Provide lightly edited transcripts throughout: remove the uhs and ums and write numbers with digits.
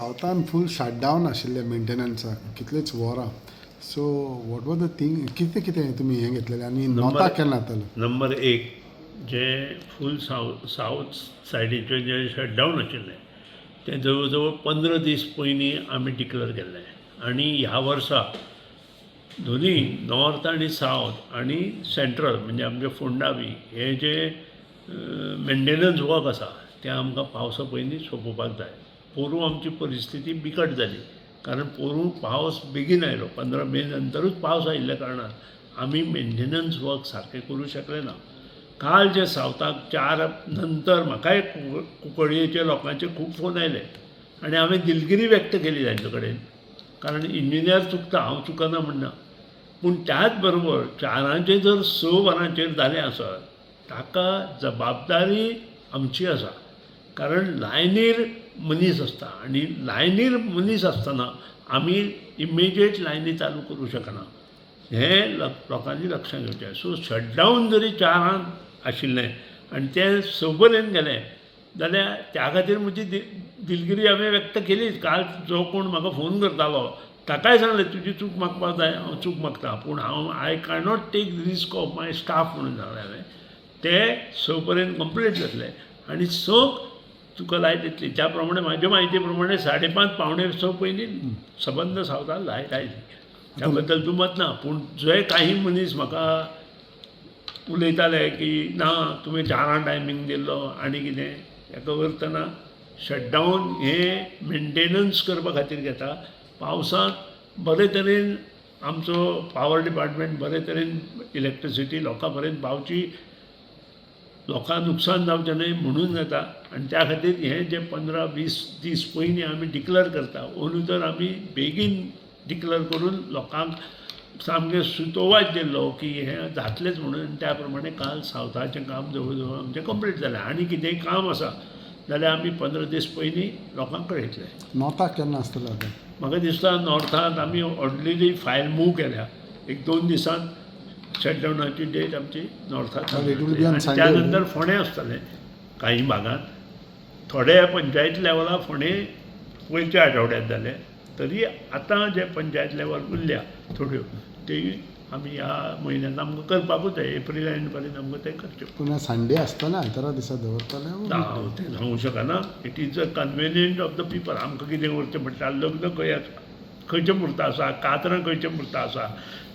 सावथान फूल shutdown आशिल्ले मेंटेनन्साक कितलेच वरां. So what was the thing, कितें तुमी हें घेतलेलें आनी नॉर्थाक केन्ना जातालो? नंबर एक जे फूल साऊथ सायडीचे जे शटडावन आशिल्लें तें जवळ जवळ 15 दीस पयलीं आमी डिक्लेअर केल्लें. आनी ह्या वर्सा दोनी नॉर्थ आनी सावथ आनी सेंट्रल म्हणजे आमचे फोंडा बी हे जे मेंटेनन्स वर्क आसा तें आमकां पावसा पयलीं सोंपोवपाक जाय. पोरूं आमची परिस्थिती बिकट जाली, कारण पोरूं पावस बेगीन आयलो. 15 मे नंतरूच पावस आयिल्ल्या कारणान आमी मेंटेनन्स वर्क सारकें करूं शकले ना. काल जे सावथाक 4 नंतर म्हाकाय कुंकळ्ळेच्या लोकांचे खूब फोन आयले आनी हांवें दिलगिरी व्यक्त केली तांचे कडेन, कारण इंजिनियर चुकता, हांव चुकना म्हणना, पूण त्याच बरोबर 4 जर 6 वरांचेर जालें आसत ताका जबाबदारी आमची आसा. कारण लायनीर मनीस आसता आनी लायनीर मनीस आसतना आमी इमिजिएट लायनी चालू करूं शकना. हें लोकांनी लक्षांत घेवचें. सो शटडावन जरी 4 आशिल्लें आनी तें 6 पर्यंत गेलें जाल्यार त्या खातीर म्हजी दिलगिरी हांवें व्यक्त केलीच. काल जो कोण म्हाका फोन करतालो ताकाय सांगलें तुजी चूक मागपाक जाय, हांव चूक मागता, पूण हांव I cannot take risk of my staff म्हणून सांगलें हांवें. ते 6 पर्यंत कंप्लीट जातले आनी 6 तुका लायट येतली. त्या प्रमाणे म्हाज्या म्हायती प्रमाणे 5:30 पावणे 6 पयलीं सबंद सावथाक लायट आयली. त्या बद्दल दुमत ना. पूण जे काही मनीस म्हाका उलयताले की ना तुमी 4 टायमींग दिल्लो आनी कितें, हेका करतना शटडावन हें मेंटेनन्स करपा खातीर घेता. पावसांत बरे तरेन आमचो पावर डिपार्टमेंट बरे तरेन इलेक्ट्रिसिटी लोकां पर्यंत पावची, लोकांक नुकसान जावचें न्हय म्हणून जाता. आनी त्या खातीर हें जे 15-20 दीस पयलीं आमी डिक्लेअर करता, अंदू तर आमी बेगीन डिक्लेअर करून लोकांक सामकें सुतोवाच दिल्लो की हें जातलेंच म्हणून. त्या प्रमाणे काल सावथाचें काम जवळ जवळ आमचें कंप्लीट जालें. आनी कितेंय काम आसा जाल्यार आमी 15 दीस पयलीं लोकांक कळयतले. नॉर्थाक केन्ना आसतलो आतां? म्हाका दिसता नॉर्थांत आमी ऑलरेडी फायल मूव केल्या. 1-2 दिसांत शटडावनाची डेट आमची नॉर्थाक. त्या नंतर फोंडे आसतलें काही भागांत. थोडे पंचायत लेवला फोंडे वयच्या आठवड्यांत जाले, तरी आतां जे पंचायत लेवल उरल्या थोड्यो तेय आमी ह्या म्हयन्यांत आमकां करपाकूच जाय. एप्रील एंड पर्यंत आमकां तें करचें. पूण संडे आसतना आयतारा दिसा दवरतले? हांव तें सांगूंक शकना. It is a convenient of the people. आमकां कितें करचें पडटा, लग्न खंयचें मुहूर्त आसा, कातरां खंयचें मुहूर्त आसा,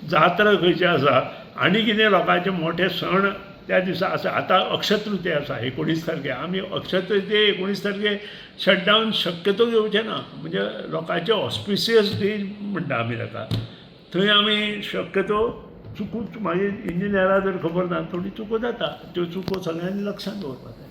जात्रा खंयचें आसा, आनी कितें लोकांचे मोठे सण त्या दिसा आसा. आतां अक्षय तृतीया आसा 19 तारखेक. आमी अक्षय तृतीये 19 तारखेक शटडावन शक्यतो घेवचें ना. म्हणजे लोकांचे ऑस्पिशियस डे म्हणटा आमी ताका. थंय आमी शक्यतो चुकूच, मागीर इंजिनियराक जर खबर ना थोडी चुको जाता, त्यो चुको सगळ्यांनी लक्षांत दवरपाक जाय.